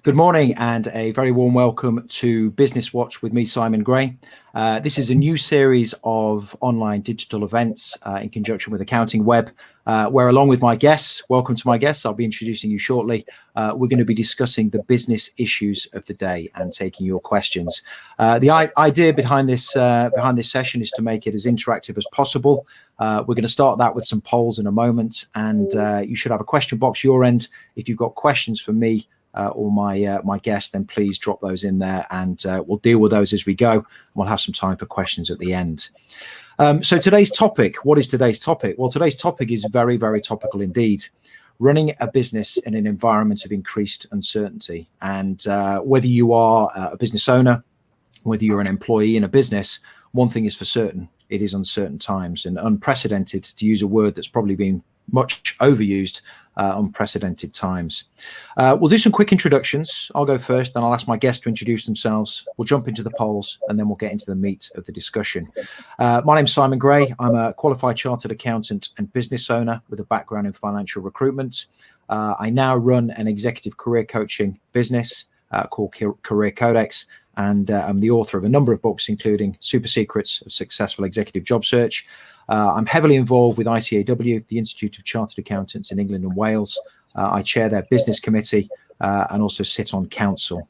Good morning and a very warm welcome to Business Watch with me, Simon Gray. This is a new series of online digital events in conjunction with AccountingWEB, where along with my guests, welcome to my guests, I'll be introducing you shortly, we're going to be discussing the business issues of the day and taking your questions. The idea behind this session is to make it as interactive as possible. We're going to start that with some polls in a moment, and you should have a question box your end. If you've got questions for me, or my guest, then please drop those in there, and we'll deal with those as we go. And we'll have some time for questions at the end. So today's topic, what is today's topic? Well, today's topic is very, very topical indeed. Running a business in an environment of increased uncertainty. And whether you are a business owner, whether you're an employee in a business, one thing is for certain, it is uncertain times and unprecedented, to use a word that's probably been much overused, unprecedented times. We'll do some quick introductions. I'll go first, then I'll ask my guests to introduce themselves. We'll jump into the polls, and then we'll get into the meat of the discussion. My name's Simon Gray. I'm a qualified chartered accountant and business owner with a background in financial recruitment. I now run an executive career coaching business called Career Codex, and I'm the author of a number of books, including Super Secrets of Successful Executive Job Search. I'm heavily involved with ICAW, the Institute of Chartered Accountants in England and Wales. I chair their business committee and also sit on council.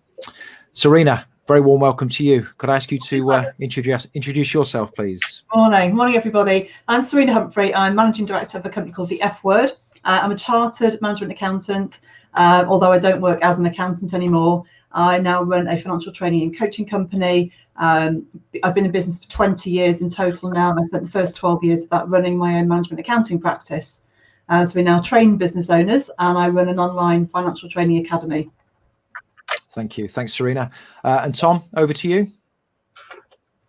Serena, very warm welcome to you. Could I ask you to introduce yourself, please? Morning, everybody. I'm Serena Humphrey. I'm managing director of a company called the F Word. I'm a chartered management accountant, although I don't work as an accountant anymore. I now run a financial training and coaching company. I've been in business for 20 years in total now, and I spent the first 12 years of that running my own management accounting practice. So we now train business owners, and I run an online financial training academy. Thank you. Thanks, Serena. And Tom, over to you.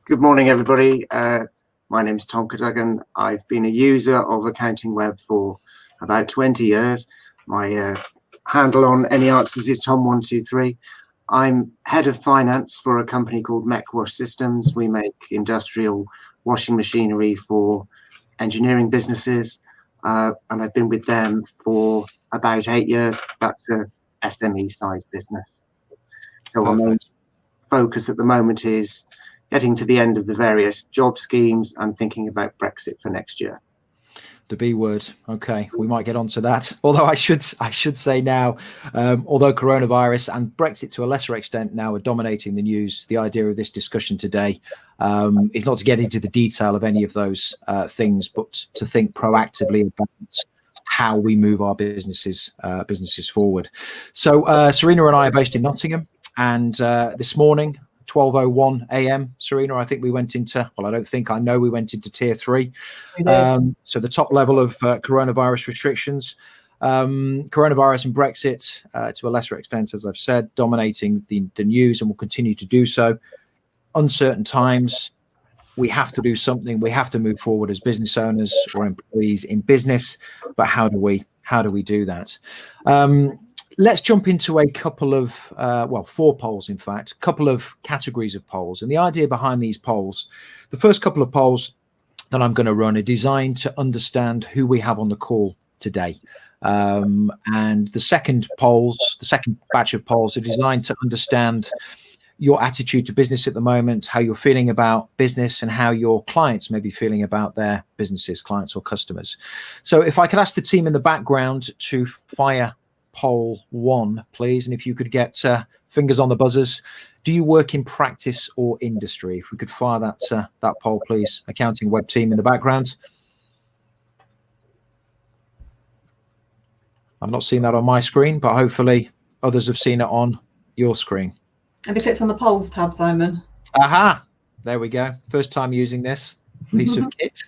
Good morning, everybody. My name is Tom Cadogan. I've been a user of AccountingWEB for about 20 years. My handle on any answers is Tom123. I'm head of finance for a company called MecWash Systems. We make industrial washing machinery for engineering businesses, and I've been with them for about 8 years. That's a SME size business. So our main focus at the moment is getting to the end of the various job schemes and thinking about Brexit for next year. The B word. Okay, we might get onto that. Although I should say now, although coronavirus and Brexit to a lesser extent now are dominating the news, the idea of this discussion today is not to get into the detail of any of those things, but to think proactively about how we move our businesses forward. So Serena and I are based in Nottingham, and this morning, 12:01 a.m. Serena, I think we went into, well, I know we went into tier 3. So the top level of coronavirus restrictions, coronavirus and Brexit to a lesser extent, as I've said, dominating the news and will continue to do so. Uncertain times, we have to do something. We have to move forward as business owners or employees in business, but how do we do that? Let's jump into a couple of, 4 polls, in fact, a couple of categories of polls. And the idea behind these polls, the first couple of polls that I'm going to run are designed to understand who we have on the call today. And the second batch of polls are designed to understand your attitude to business at the moment, how you're feeling about business, and how your clients may be feeling about their businesses, clients or customers. So if I could ask the team in the background to fire poll 1, please, and if you could get fingers on the buzzers. Do you work in practice or industry? If we could fire that poll, please. AccountingWEB team in the background. I'm not seeing that on my screen, but hopefully others have seen it on your screen. Have you clicked on the polls tab, Simon? Aha, there we go. First time using this piece of kit.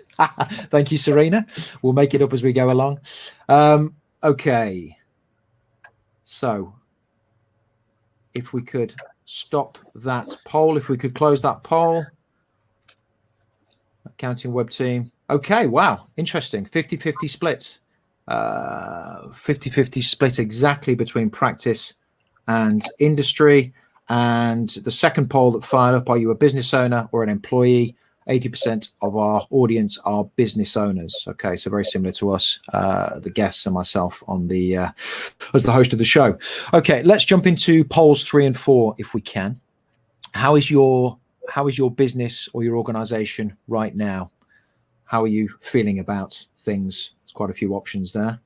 Thank you, Serena. We'll make it up as we go along. Okay. So if we could stop that poll, if we could close that poll. AccountingWEB team. Okay, wow, interesting. 50-50 split. 50-50 split exactly between practice and industry. And the second poll that fired up, are you a business owner or an employee? 80% of our audience are business owners. Okay, so very similar to us, the guests and myself on the as the host of the show. Okay, let's jump into polls 3 and 4 if we can. How is your business or your organization right now? How are you feeling about things? There's quite a few options there.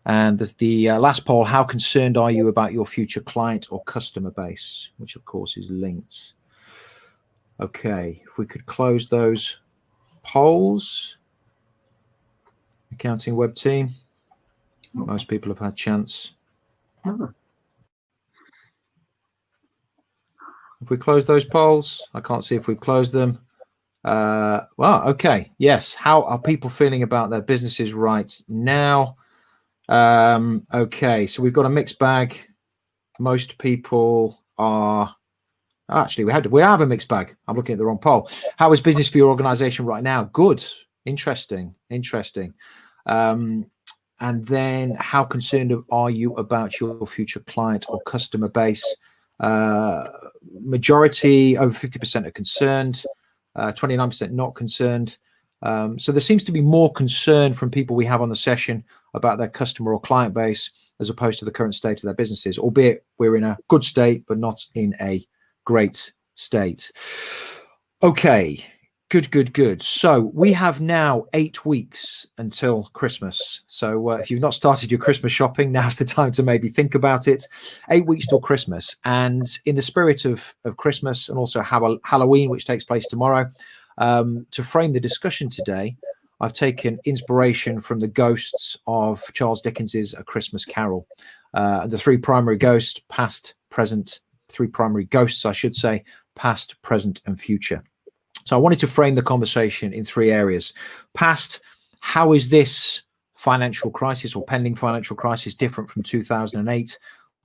And there's the last poll, how concerned are you about your future client or customer base, which of course is linked. Okay, if we could close those polls. AccountingWEB team, most people have had chance. If we close those polls, I can't see if we've closed them. Well, okay, yes. How are people feeling about their businesses right now? Okay, so we've got a mixed bag. Most people are actually we have a mixed bag. I'm looking at the wrong poll. How is business for your organization right now? Good, interesting. And then how concerned are you about your future client or customer base? Majority, over 50%, are concerned, 29% not concerned. So there seems to be more concern from people we have on the session about their customer or client base as opposed to the current state of their businesses, albeit we're in a good state, but not in a great state. Okay, good. So we have now 8 weeks until Christmas. So if you've not started your Christmas shopping, now's the time to maybe think about it. 8 weeks till Christmas. And in the spirit of Christmas and also Halloween, which takes place tomorrow, to frame the discussion today, I've taken inspiration from the ghosts of Charles Dickens's A Christmas Carol. The three primary ghosts, three primary ghosts, I should say, past, present, and future. So I wanted to frame the conversation in 3 areas. Past, how is this financial crisis or pending financial crisis different from 2008?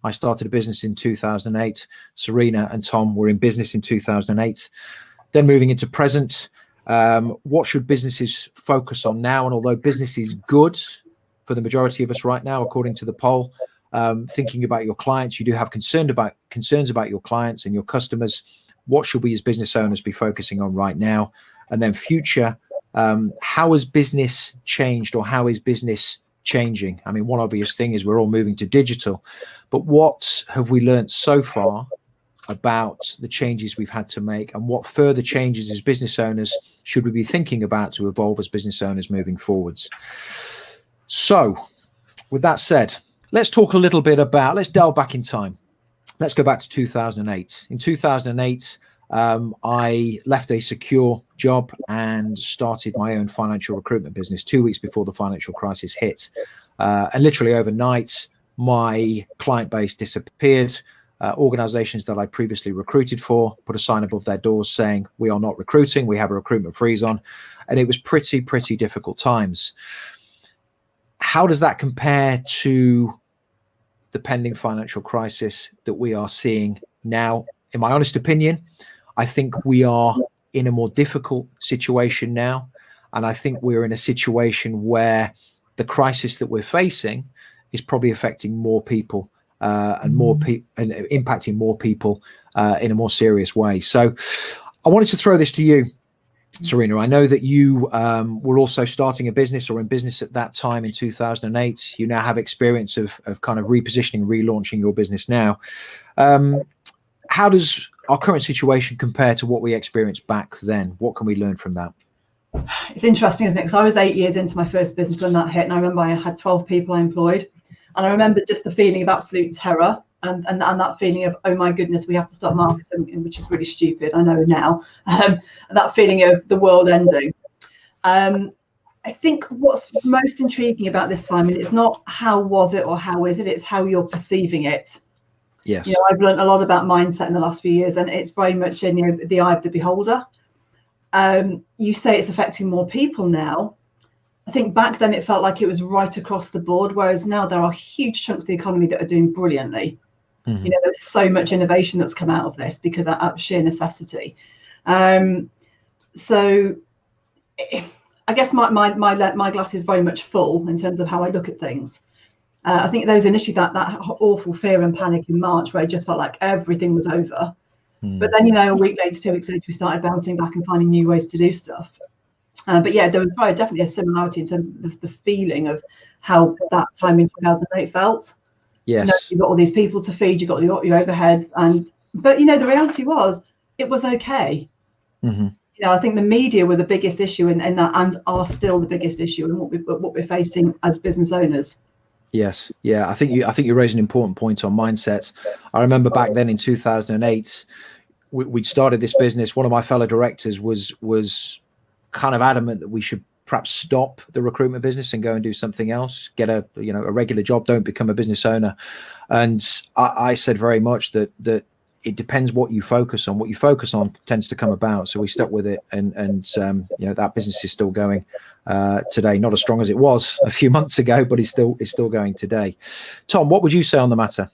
I started a business in 2008. Serena and Tom were in business in 2008. Then moving into present, what should businesses focus on now? And although business is good for the majority of us right now, according to the poll, thinking about your clients, you do have concerns about your clients and your customers. What should we as business owners be focusing on right now? And then future, how has business changed, or how is business changing? I mean, one obvious thing is we're all moving to digital, but what have we learned so far about the changes we've had to make, and what further changes as business owners should we be thinking about to evolve as business owners moving forwards? So with that said, let's talk a little bit about, let's delve back in time. Let's go back to 2008. In 2008, I left a secure job and started my own financial recruitment business 2 weeks before the financial crisis hit. And literally overnight, my client base disappeared. Organizations that I previously recruited for put a sign above their doors saying, we are not recruiting, we have a recruitment freeze on. And it was pretty difficult times. How does that compare to the pending financial crisis that we are seeing now? In my honest opinion, I think we are in a more difficult situation now. And I think we're in a situation where the crisis that we're facing is probably affecting more people and impacting more people in a more serious way. So I wanted to throw this to you, Serena. I know that you were also starting a business, or in business at that time in 2008. You now have experience of kind of repositioning, relaunching your business now. How does our current situation compare to what we experienced back then? What can we learn from that? It's interesting, isn't it? Because I was 8 years into my first business when that hit, and I remember I had 12 people I employed. And I remember just the feeling of absolute terror and that feeling of, oh my goodness, we have to stop marketing, which is really stupid, I know now. That feeling of the world ending. I think what's most intriguing about this, Simon, it's not how was it or how is it, it's how you're perceiving it. Yes. You know, I've learned a lot about mindset in the last few years, and it's very much in, you know, the eye of the beholder. You say it's affecting more people now. I think back then it felt like it was right across the board, whereas now there are huge chunks of the economy that are doing brilliantly. You know, there's so much innovation that's come out of this because out of sheer necessity. So I guess my glass is very much full in terms of how I look at things. I think there was initially that awful fear and panic in March where it just felt like everything was over. But then, you know, a week later, 2 weeks later, we started bouncing back and finding new ways to do stuff. But yeah, there was definitely a similarity in terms of the feeling of how that time in 2008 felt. Yes. You know, you've got all these people to feed, you've got your overheads, but you know, the reality was it was okay. Mm-hmm. You know, I think the media were the biggest issue in that, and are still the biggest issue in what we're facing as business owners. Yes, yeah, I think you raise an important point on mindset. I remember back then in 2008, we'd started this business. One of my fellow directors was kind of adamant that we should perhaps stop the recruitment business and go and do something else, get a regular job, don't become a business owner. And I said very much that it depends what you focus on. What you focus on tends to come about. So we stuck with it, and that business is still going today. Not as strong as it was a few months ago, but it's still going today. Tom, what would you say on the matter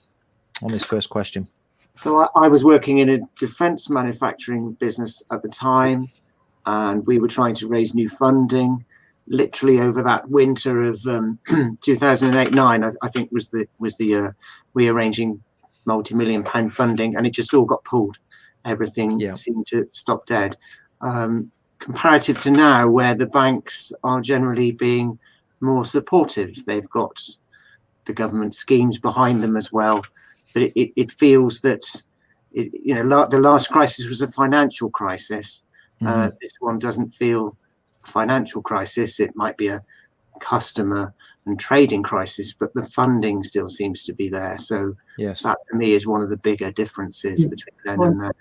on this first question? So I was working in a defence manufacturing business at the time, and we were trying to raise new funding. Literally over that winter of 2008-9, I think was the year, rearranging multi-million-pound funding, and it just all got pulled. Everything seemed to stop dead. Comparative to now, where the banks are generally being more supportive, they've got the government schemes behind them as well. But it feels that the last crisis was a financial crisis. Mm-hmm. This one doesn't feel a financial crisis. It might be a customer and trading crisis, but the funding still seems to be there. So yes, that for me is one of the bigger differences between then and now.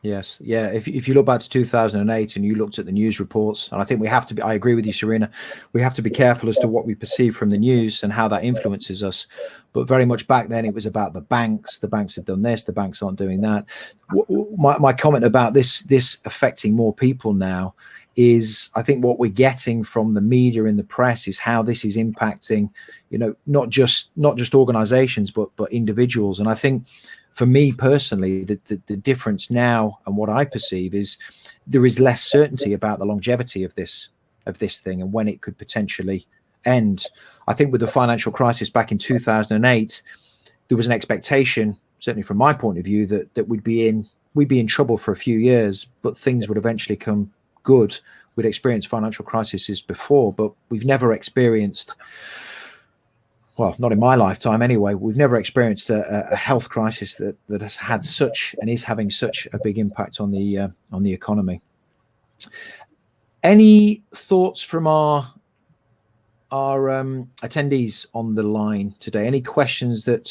Yes, yeah. If you look back to 2008 and you looked at the news reports, and I think we have to be, I agree with you, Serena, we have to be careful as to what we perceive from the news and how that influences us. But very much back then, it was about the banks. The banks have done this, the banks aren't doing that. My comment about this affecting more people now is, I think what we're getting from the media and the press is how this is impacting, not just organizations, but individuals. And I think, for me personally, the difference now and what I perceive is there is less certainty about the longevity of this thing and when it could potentially end. I think with the financial crisis back in 2008, there was an expectation, certainly from my point of view, that we'd be in trouble for a few years, but things would eventually come good. We'd experienced financial crises before, but we've never experienced, well, not in my lifetime anyway, we've never experienced a health crisis that has had such and is having such a big impact on the economy. Any thoughts from our attendees on the line today? Any questions that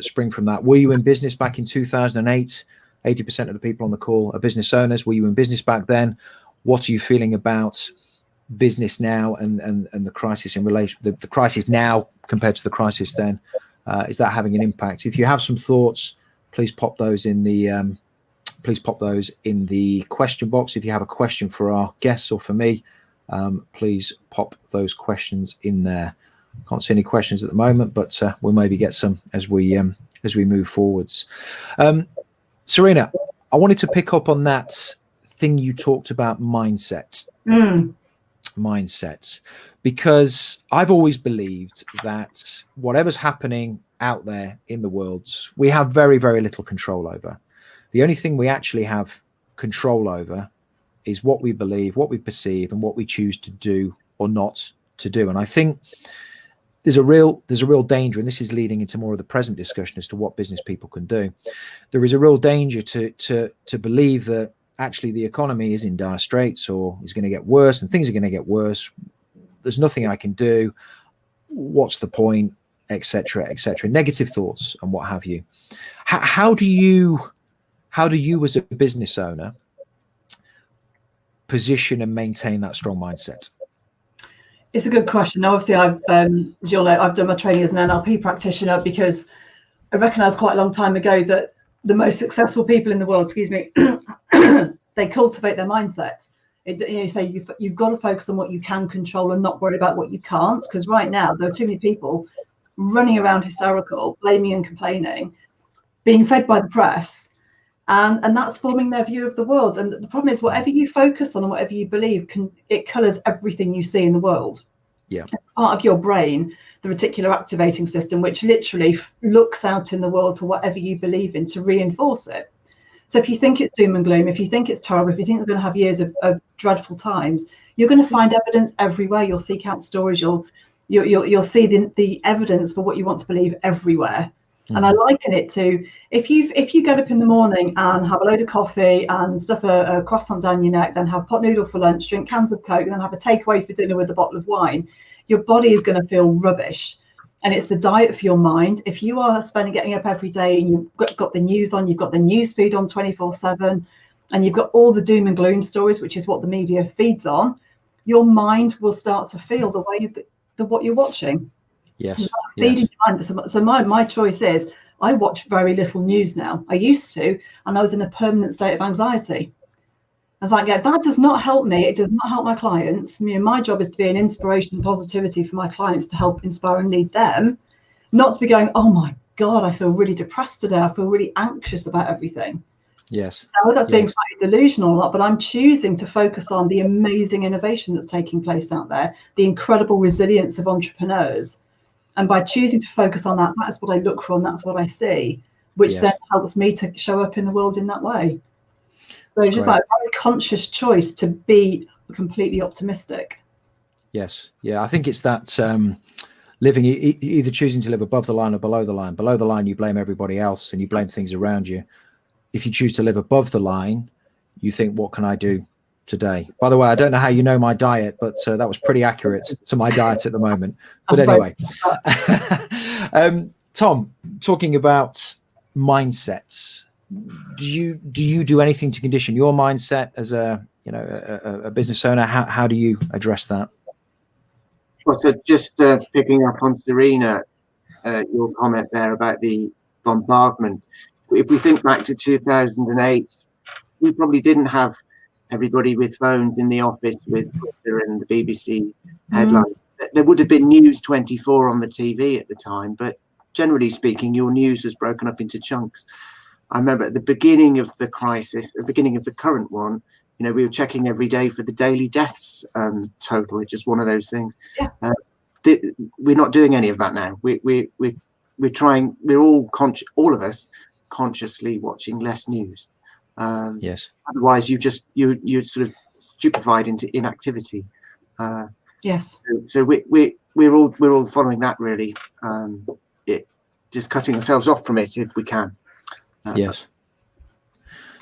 spring from that? Were you in business back in 2008? 80% of the people on the call are business owners. Were you in business back then? What are you feeling about business now and the crisis in relation, the crisis now compared to the crisis then? Is that having an impact? If you have some thoughts, please pop those in the question box. If you have a question for our guests or for me, please pop those questions in there. Can't see any questions at the moment, but we'll maybe get some as we move forwards. Serena, I wanted to pick up on that thing you talked about, mindset. Mindset, because I've always believed that whatever's happening out there in the world, we have very, very little control over. The only thing we actually have control over is what we believe, what we perceive, and what we choose to do or not to do. And I think there's a real danger, and this is leading into more of the present discussion as to what business people can do. There is a real danger to believe that actually the economy is in dire straits or is going to get worse, and things are going to get worse. There's nothing I can do. What's the point, etc., etc. Negative thoughts and what have you. How do you as a business owner position and maintain that strong mindset? It's a good question. Now, obviously, I've done my training as an NLP practitioner because I recognised quite a long time ago that the most successful people in the world, they cultivate their mindsets. You've got to focus on what you can control and not worry about what you can't, because right now there are too many people running around hysterical, blaming and complaining, being fed by the press, and that's forming their view of the world. And the problem is, whatever you focus on and whatever you believe, it colours everything you see in the world. Yeah, it's part of your brain, the reticular activating system, which literally looks out in the world for whatever you believe in to reinforce it. So if you think it's doom and gloom, if you think it's terrible, if you think we're going to have years of dreadful times, you're going to find evidence everywhere. You'll seek out stories. You'll see the evidence for what you want to believe everywhere. And I liken it to if you get up in the morning and have a load of coffee and stuff a croissant down your neck, then have pot noodle for lunch, drink cans of Coke, and then have a takeaway for dinner with a bottle of wine, your body is going to feel rubbish. And it's the diet for your mind. If you are getting up every day and you've got the news on, you've got the news feed on 24/7, and you've got all the doom and gloom stories, which is what the media feeds on, your mind will start to feel the way that what you're watching. Yes. Feeding your mind. So my choice is I watch very little news now. I used to, and I was in a permanent state of anxiety. I was like, yeah, that does not help me. It does not help my clients. My job is to be an inspiration and positivity for my clients, to help inspire and lead them, not to be going, oh my God, I feel really depressed today. I feel really anxious about everything. Yes. Now, that's being slightly delusional or not, but I'm choosing to focus on the amazing innovation that's taking place out there, the incredible resilience of entrepreneurs. And by choosing to focus on that, that's what I look for and that's what I see, which then helps me to show up in the world in that way. So it's just like a very conscious choice to be completely optimistic. Yes. Yeah. I think it's that living, either choosing to live above the line or below the line. Below the line, you blame everybody else and you blame things around you. If you choose to live above the line, you think, what can I do today? By the way, I don't know how you know my diet, but that was pretty accurate to my diet at the moment. But anyway, Tom, talking about mindsets, do you do anything to condition your mindset as a business owner? How do you address that? Well, so just picking up on Serena, your comment there about the bombardment. If we think back to 2008, we probably didn't have everybody with phones in the office with Twitter and the BBC headlines. There would have been News 24 on the TV at the time, but generally speaking, your news was broken up into chunks. I remember at the beginning of the crisis, at the beginning of the current one, we were checking every day for the daily deaths total. It's just one of those things. Yeah. We're not doing any of that now. We're trying. We're all of us consciously watching less news. Yes. Otherwise, you're sort of stupefied into inactivity. Yes. So we're all following that really. Just cutting ourselves off from it if we can. Yes.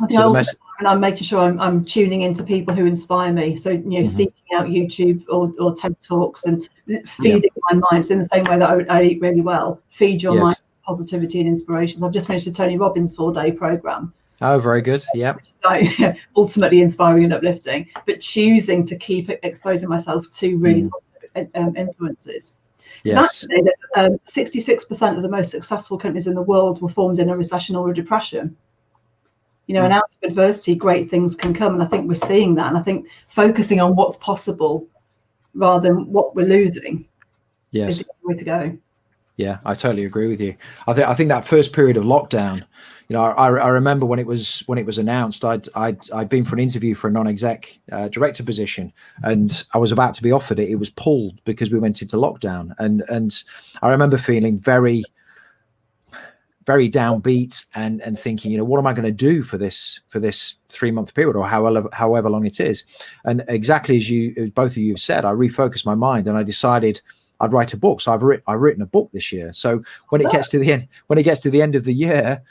I think and I'm making sure I'm tuning into people who inspire me. So seeking out YouTube or TED Talks and feeding my mind. So in the same way that I eat really well, feed your mind positivity and inspirations. I've just finished a Tony Robbins 4-day program. Oh, very good. Yeah. Ultimately inspiring and uplifting, but choosing to keep exposing myself to really positive influences. Yes. Actually, 66% of the most successful companies in the world were formed in a recession or a depression. And out of adversity, great things can come. And I think we're seeing that. And I think focusing on what's possible rather than what we're losing is the way to go. Yeah, I totally agree with you. I think that first period of lockdown, I remember when it was announced, I'd been for an interview for a non-exec director position, and I was about to be offered it. It was pulled because we went into lockdown, and I remember feeling very, very downbeat and thinking, what am I going to do for this 3-month period or however long it is? And exactly as both of you have said, I refocused my mind and I decided I'd write a book. So I've written a book this year. So when it gets to the end of the year,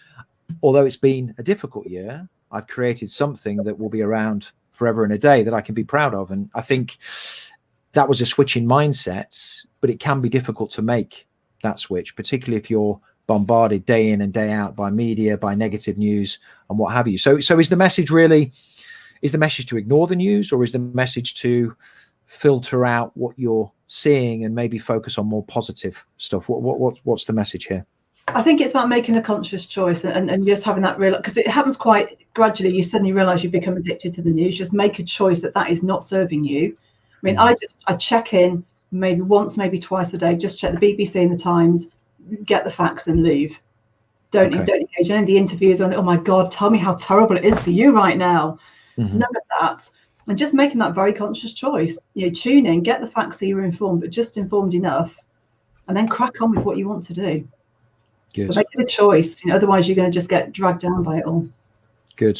although it's been a difficult year, I've created something that will be around forever and a day that I can be proud of. And I think that was a switch in mindsets, but it can be difficult to make that switch, particularly if you're bombarded day in and day out by media, by negative news and what have you. So is the message to ignore the news, or is the message to filter out what you're seeing and maybe focus on more positive stuff? What's the message here? I think it's about making a conscious choice and just having that real, because it happens quite gradually. You suddenly realize you become addicted to the news. Just make a choice that is not serving you. I mean, I check in maybe once, maybe twice a day. Just check the BBC and the Times, get the facts and leave. Don't engage in any of the interviews on, oh my God, tell me how terrible it is for you right now. None of that. And just making that very conscious choice. Tune in, get the facts so you're informed, but just informed enough, and then crack on with what you want to do. But make it a choice. Otherwise you're going to just get dragged down by it all. Good.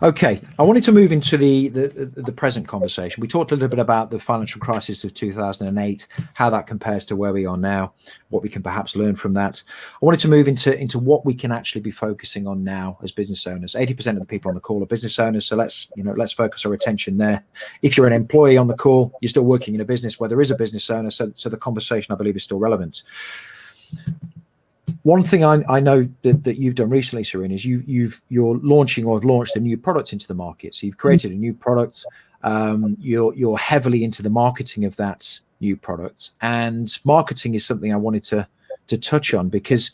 Okay, I wanted to move into the present conversation. We talked a little bit about the financial crisis of 2008, how that compares to where we are now, what we can perhaps learn from that. I wanted to move into what we can actually be focusing on now as business owners. 80% of the people on the call are business owners, so let's focus our attention there. If you're an employee on the call, you're still working in a business where there is a business owner, so the conversation, I believe, is still relevant. One thing I know that you've done recently, Serena, is you're launching or have launched a new product into the market. So you've created a new product. You're heavily into the marketing of that new product, and marketing is something I wanted to touch on, because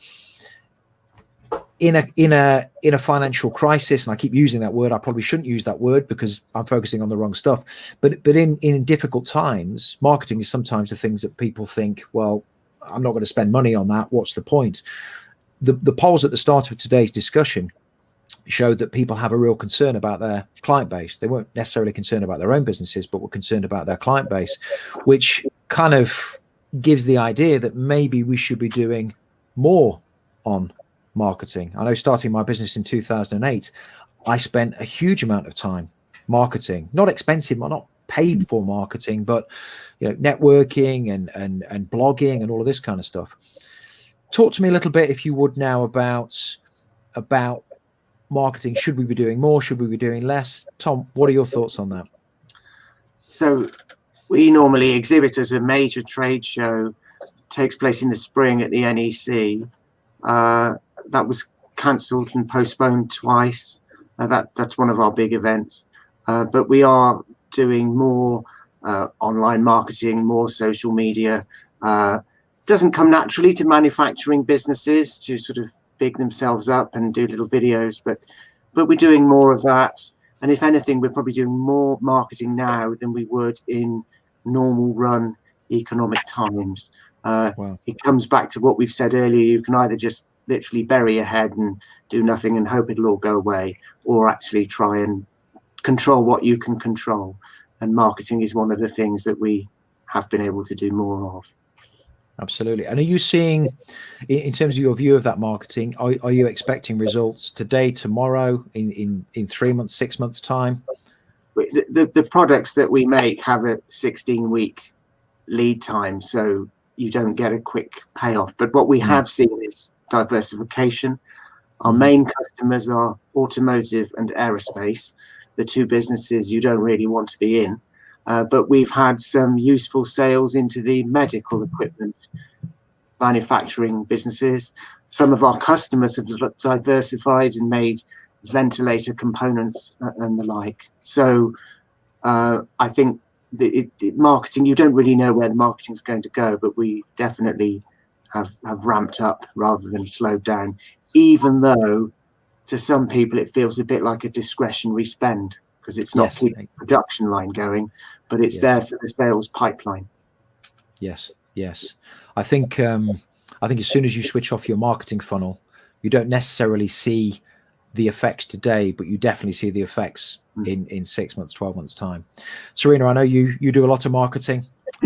in a financial crisis, and I keep using that word, I probably shouldn't use that word because I'm focusing on the wrong stuff. But in difficult times, marketing is sometimes the things that people think, well, I'm not going to spend money on that. What's the point? The polls at the start of today's discussion showed that people have a real concern about their client base. They weren't necessarily concerned about their own businesses, but were concerned about their client base, which kind of gives the idea that maybe we should be doing more on marketing. I know starting my business in 2008, I spent a huge amount of time marketing, not expensive, not paid for marketing, but networking and blogging and all of this kind of stuff. Talk to me a little bit, if you would, now about marketing. Should we be doing more? Should we be doing less? Tom, what are your thoughts on that? So we normally exhibit at a major trade show. It takes place in the spring at the NEC. That was cancelled and postponed twice. That's one of our big events. But we are doing more online marketing, more social media. Doesn't come naturally to manufacturing businesses to sort of big themselves up and do little videos, but we're doing more of that. And if anything, we're probably doing more marketing now than we would in normal run economic times. Wow. It comes back to what we've said earlier. You can either just literally bury your head and do nothing and hope it'll all go away, or actually try and control what you can control. And marketing is one of the things that we have been able to do more of. Absolutely. And are you seeing, in terms of your view of that marketing, are you expecting results today, tomorrow, in 3 months, 6 months time? The products that we make have a 16-week lead time, so you don't get a quick payoff. But what we have seen is diversification. Our main customers are automotive and aerospace, the two businesses you don't really want to be in. But we've had some useful sales into the medical equipment manufacturing businesses. Some of our customers have diversified and made ventilator components and the like. So I think the marketing, you don't really know where the marketing is going to go, but we definitely have ramped up rather than slowed down, even though to some people it feels a bit like a discretionary spend, because it's not keeping the production line going, but it's there for the sales pipeline. Yes. I think as soon as you switch off your marketing funnel, you don't necessarily see the effects today, but you definitely see the effects in 6 months, 12 months time. Serena, I know you do a lot of marketing.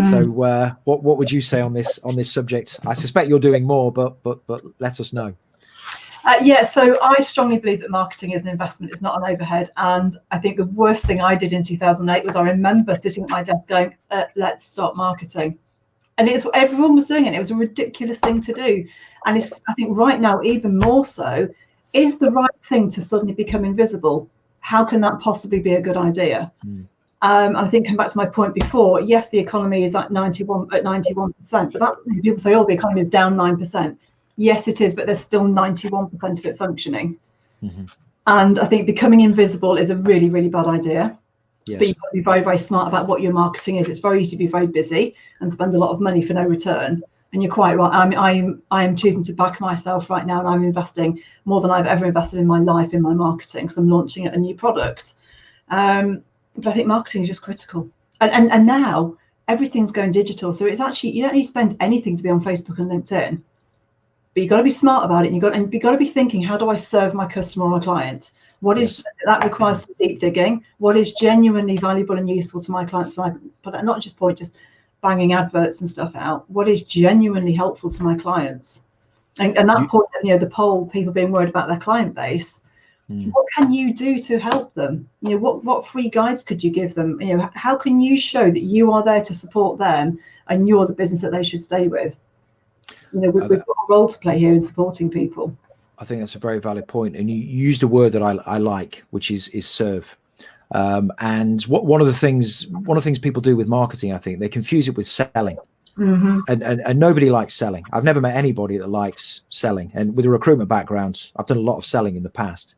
So what would you say on this subject? I suspect you're doing more, but let us know. So I strongly believe that marketing is an investment, it's not an overhead. And I think the worst thing I did in 2008 was I remember sitting at my desk going, let's start marketing. And everyone was doing it. It was a ridiculous thing to do. And I think right now, even more so, is the right thing to suddenly become invisible. How can that possibly be a good idea? And I think, come back to my point before, yes, the economy is at 91%, but that, people say, oh, the economy is down 9%. Yes, it is, but there's still 91% of it functioning. And I think becoming invisible is a really, really bad idea. Yes. But you've got to be very, very smart about what your marketing is. It's very easy to be very busy and spend a lot of money for no return. And you're quite right. I am choosing to back myself right now, and I'm investing more than I've ever invested in my life in my marketing, because I'm launching a new product. But I think marketing is just critical. And now everything's going digital. So it's actually, you don't need to spend anything to be on Facebook and LinkedIn. But you've got to be smart about it. You've got to be thinking, how do I serve my customer or my client? What is that requires some deep digging? What is genuinely valuable and useful to my clients? But not just banging adverts and stuff out. What is genuinely helpful to my clients? And that point, the poll, people being worried about their client base. What can you do to help them? What free guides could you give them? How can you show that you are there to support them and you're the business that they should stay with? We've got a role to play here in supporting people. I think that's a very valid point, and you used a word that I like, which is serve. And one of the things people do with marketing, I think they confuse it with selling. And nobody likes selling. I've never met anybody that likes selling. And with a recruitment background, I've done a lot of selling in the past.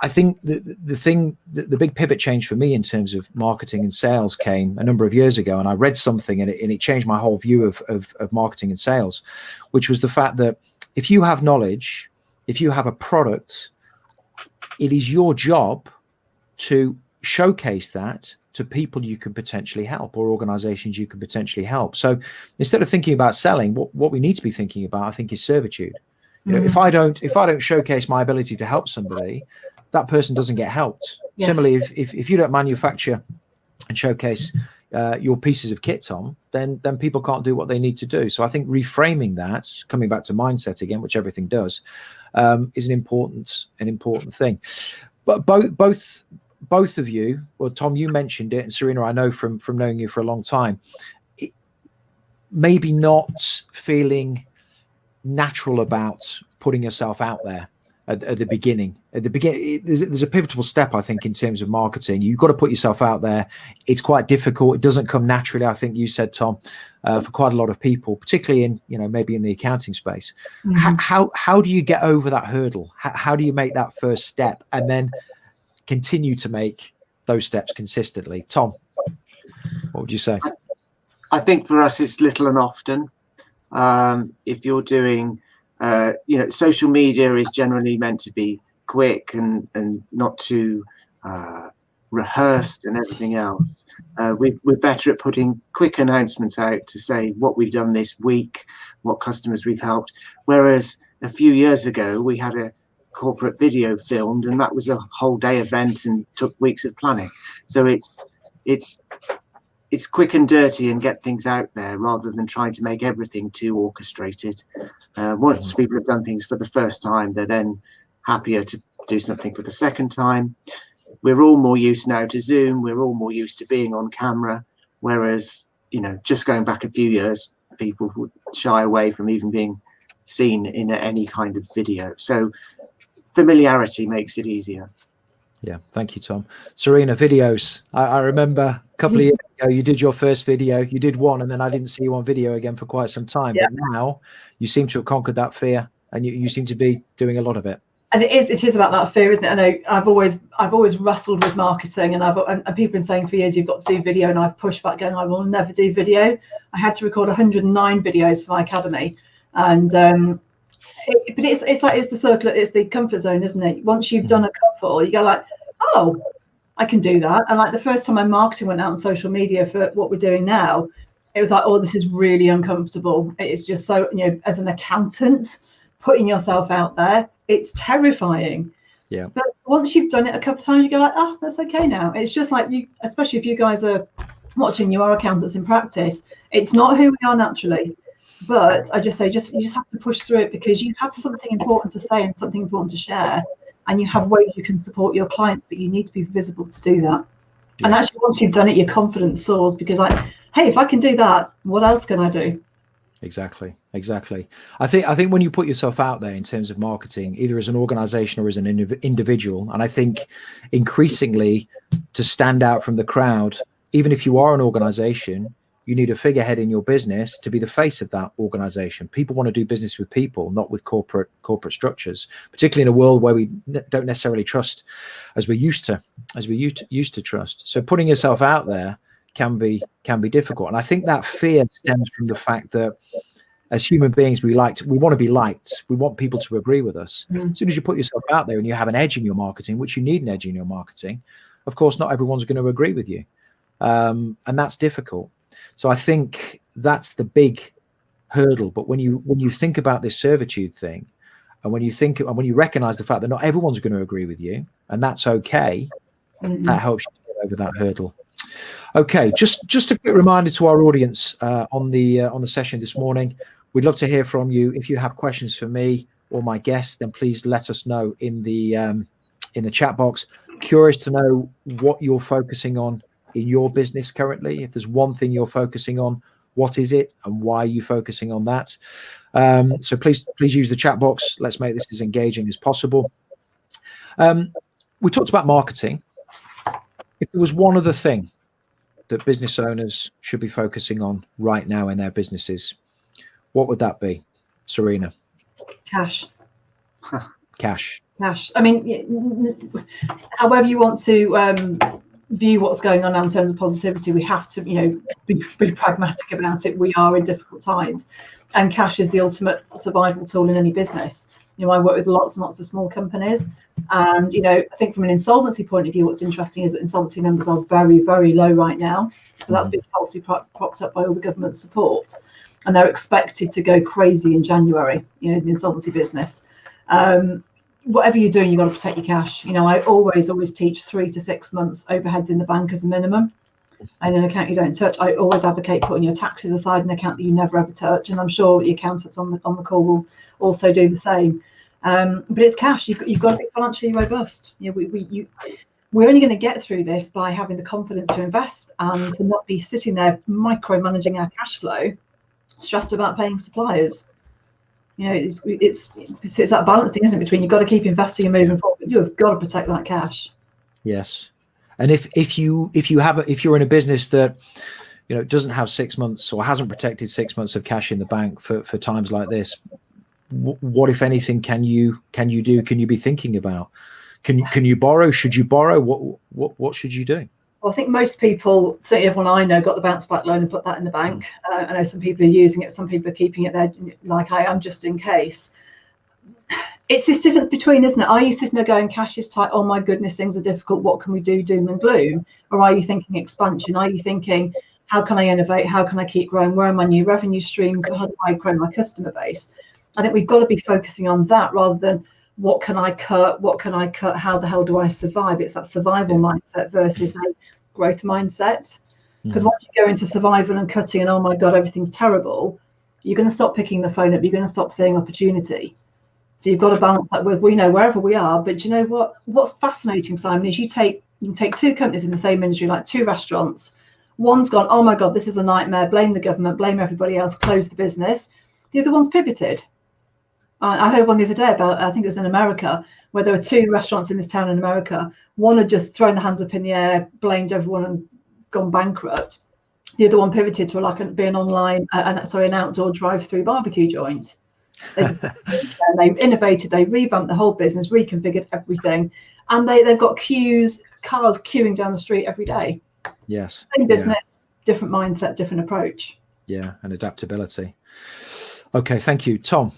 I think the big pivot change for me in terms of marketing and sales came a number of years ago, and I read something and it changed my whole view of marketing and sales, which was the fact that if you have knowledge, if you have a product, it is your job to showcase that to people you can potentially help, or organizations you can potentially help. So instead of thinking about selling, what we need to be thinking about, I think, is servitude. If I don't showcase my ability to help somebody, that person doesn't get helped. Yes. Similarly, if you don't manufacture and showcase your pieces of kit, Tom, then people can't do what they need to do. So I think reframing that, coming back to mindset again, which everything does, is an important thing. But both of you, well, Tom, you mentioned it, and Serena, I know from knowing you for a long time, maybe not feeling natural about putting yourself out there at the beginning. There's a pivotal step, I think, in terms of marketing. You've got to put yourself out there. It's quite difficult. It doesn't come naturally, I think you said, Tom, for quite a lot of people, particularly in, maybe in the accounting space. How do you get over that hurdle? How do you make that first step and then continue to make those steps consistently? Tom, what would you say? I think for us, it's little and often. If you're doing, social media is generally meant to be quick and not too rehearsed and everything else. We're better at putting quick announcements out to say what we've done this week, what customers we've helped. Whereas a few years ago, we had a corporate video filmed, and that was a whole day event and took weeks of planning. So it's quick and dirty and get things out there rather than trying to make everything too orchestrated. Once people have done things for the first time, they're then happier to do something for the second time. We're all more used now to Zoom. We're all more used to being on camera. Whereas, just going back a few years, people would shy away from even being seen in any kind of video. So familiarity makes it easier. Yeah, thank you, Tom. Serena, videos. I remember a couple of years ago, you did your first video. You did one, and then I didn't see you on video again for quite some time. Yeah. But now you seem to have conquered that fear, and you seem to be doing a lot of it. And it is about that fear, isn't it? I know I've always wrestled with marketing, and people have been saying for years you've got to do video, and I've pushed back, going, I will never do video. I had to record 109 videos for my academy, and but it's the circle, it's the comfort zone, isn't it? Once you've done a couple, you go like, oh, I can do that. And like the first time my marketing went out on social media for what we're doing now, it was like, oh, this is really uncomfortable. It's just so, as an accountant, putting yourself out there, it's terrifying. Yeah. But once you've done it a couple of times, you go like, oh, that's okay now. It's just like you, especially if you guys are watching, you are accountants in practice. It's not who we are naturally. But I just say, you just have to push through it, because you have something important to say and something important to share, and you have ways you can support your clients, but you need to be visible to do that. Yes. And actually, once you've done it, your confidence soars, because like, hey, if I can do that, what else can I do? Exactly. I think when you put yourself out there in terms of marketing, either as an organization or as an individual, and I think increasingly to stand out from the crowd, even if you are an organization, you need a figurehead in your business to be the face of that organization. People want to do business with people, not with corporate structures, particularly in a world where we don't necessarily trust as we used to trust. So putting yourself out there can be difficult. And I think that fear stems from the fact that as human beings, we want to be liked. We want people to agree with us. As soon as you put yourself out there and you have an edge in your marketing, which you need an edge in your marketing, of course, not everyone's going to agree with you. And that's difficult. So I think that's the big hurdle. But when you think about this servitude thing, and when you recognize the fact that not everyone's going to agree with you, and that's okay, that helps you get over that hurdle. Okay, just a quick reminder to our audience on the session this morning. We'd love to hear from you. If you have questions for me or my guests, then please let us know in the in the chat box. Curious to know what you're focusing on in your business currently. If there's one thing you're focusing on, what is it and why are you focusing on that? So please use the chat box. Let's make this as engaging as possible. We talked about marketing. If there was one other thing that business owners should be focusing on right now in their businesses, what would that be, Serena? Cash. Cash. I mean, however you want to view what's going on now in terms of positivity, we have to, be pragmatic about it. We are in difficult times, and cash is the ultimate survival tool in any business. I work with lots and lots of small companies, and I think from an insolvency point of view, what's interesting is that insolvency numbers are very, very low right now. But that's been falsely propped up by all the government support, and they're expected to go crazy in January. The insolvency business. Whatever you're doing, you've got to protect your cash. I always teach 3 to 6 months overheads in the bank as a minimum, and an account you don't touch. I always advocate putting your taxes aside, an account that you never ever touch, and I'm sure the accountants on the call will also do the same. But it's cash. You've got to be financially robust. We're only going to get through this by having the confidence to invest and to not be sitting there micromanaging our cash flow, stressed about paying suppliers. It's that balancing, isn't it, between you've got to keep investing and moving forward, but you've got to protect that cash. Yes, and if you're in a business that doesn't have 6 months or hasn't protected 6 months of cash in the bank for times like this, what if anything can you do? Can you be thinking about? Can you borrow? Should you borrow? What should you do? Well, I think most people, certainly everyone I know, got the bounce back loan and put that in the bank. I know some people are using it, some people are keeping it there, like I am, just in case. It's this difference between, isn't it? Are you sitting there going, cash is tight, oh my goodness, things are difficult, what can we do, doom and gloom? Or are you thinking expansion? Are you thinking, how can I innovate? How can I keep growing? Where are my new revenue streams? How do I grow my customer base? I think we've got to be focusing on that rather than what can I cut? What can I cut? How the hell do I survive? It's that survival mindset versus a growth mindset. Because once you go into survival and cutting and, oh my God, everything's terrible, you're going to stop picking the phone up. You're going to stop seeing opportunity. So you've got to balance that with, wherever we are. But you know what? What's fascinating, Simon, is you can take two companies in the same industry, like two restaurants. One's gone, oh my God, this is a nightmare. Blame the government, blame everybody else, close the business. The other one's pivoted. I heard one the other day about, I think it was in America, where there were two restaurants in this town in America. One had just thrown the hands up in the air, blamed everyone and gone bankrupt. The other one pivoted to be an online, an outdoor drive-through barbecue joint. They innovated, they revamped the whole business, reconfigured everything, and they've got cars queuing down the street every day. Yes. Same business, different mindset, different approach. Yeah, and adaptability. Okay, thank you, Tom.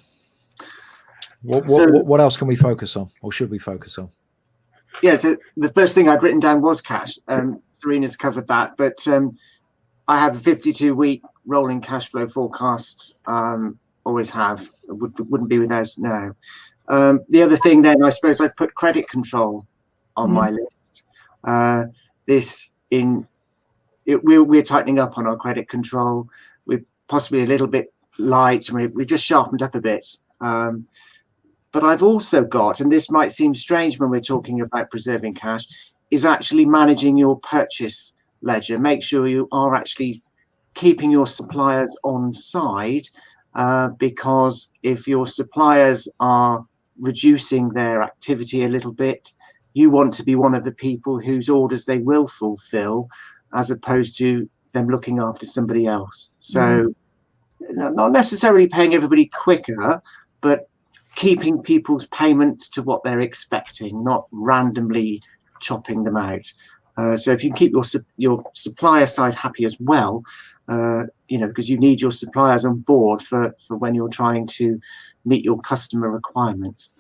What else can we focus on, or should we focus on? Yeah, so the first thing I'd written down was cash. Serena's covered that, but I have a 52-week rolling cash flow forecast. Always have. Wouldn't be without it now. The other thing then, I suppose I've put credit control on my list. We're tightening up on our credit control. We're possibly a little bit light. We've just sharpened up a bit. But I've also got, and this might seem strange when we're talking about preserving cash, is actually managing your purchase ledger. Make sure you are actually keeping your suppliers on side, because if your suppliers are reducing their activity a little bit, you want to be one of the people whose orders they will fulfill, as opposed to them looking after somebody else. So not necessarily paying everybody quicker, but keeping people's payments to what they're expecting, not randomly chopping them out. So if you can keep your supplier side happy as well, because you need your suppliers on board for when you're trying to meet your customer requirements.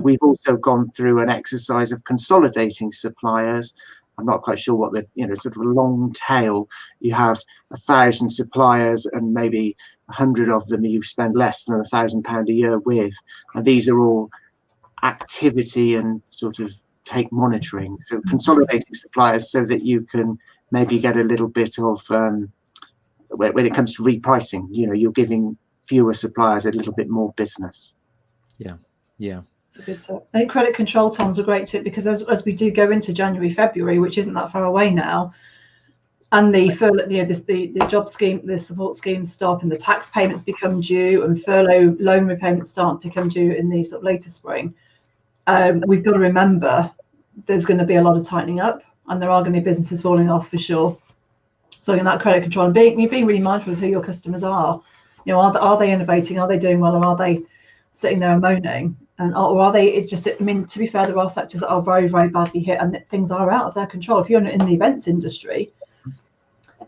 We've also gone through an exercise of consolidating suppliers. I'm not quite sure what the sort of a long tail. You have 1,000 suppliers and maybe 100 of them you spend less than £1,000 a year with, and these are all activity and sort of take monitoring. So consolidating suppliers so that you can maybe get a little bit of when it comes to repricing, you're giving fewer suppliers a little bit more business. Yeah. It's a good tip. I think credit control, Tom's a great tip, because as we do go into January, February, which isn't that far away now, and the furlough, the job scheme, the support schemes stop, and the tax payments become due, and furlough loan repayments start to become due in the sort of later spring. We've got to remember there's going to be a lot of tightening up, and there are going to be businesses falling off for sure. So in that credit control, and being really mindful of who your customers are. You know, are they innovating? Are they doing well, or are they sitting there and moaning? Or are they? It just. I mean, to be fair, there are sectors that are very, very badly hit, and that things are out of their control. If you're in the events industry,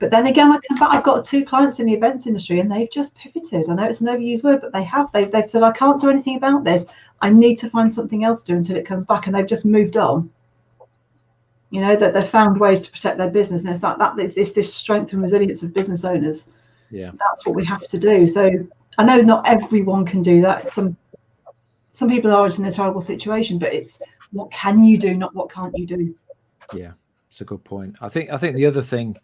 but then again, I've got 2 clients in the events industry, and they've just pivoted. I know it's an overused word, but they've said, I can't do anything about this. I need to find something else to do until it comes back, and they've just moved on. You know, that they've found ways to protect their business, and it's this strength and resilience of business owners. Yeah, that's what we have to do. So I know not everyone can do that. Some people are in a terrible situation, but it's what can you do, not what can't you do. Yeah, it's a good point. I think the other thing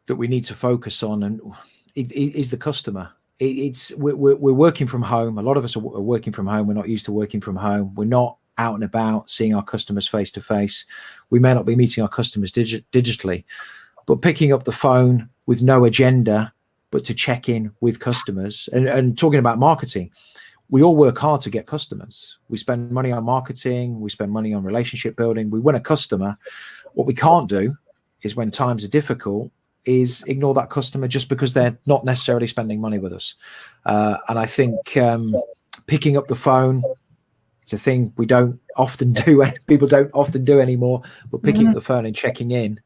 that we need to focus on and is the customer. We're working from home. A lot of us are working from home. We're not used to working from home. We're not out and about seeing our customers face to face. We may not be meeting our customers digitally, but picking up the phone with no agenda, but to check in with customers and talking about marketing. We all work hard to get customers. We spend money on marketing. We spend money on relationship building. We win a customer. What we can't do is, when times are difficult, is ignore that customer just because they're not necessarily spending money with us. And I think picking up the phone, it's a thing we don't often do. People don't often do anymore, but picking up the phone and checking in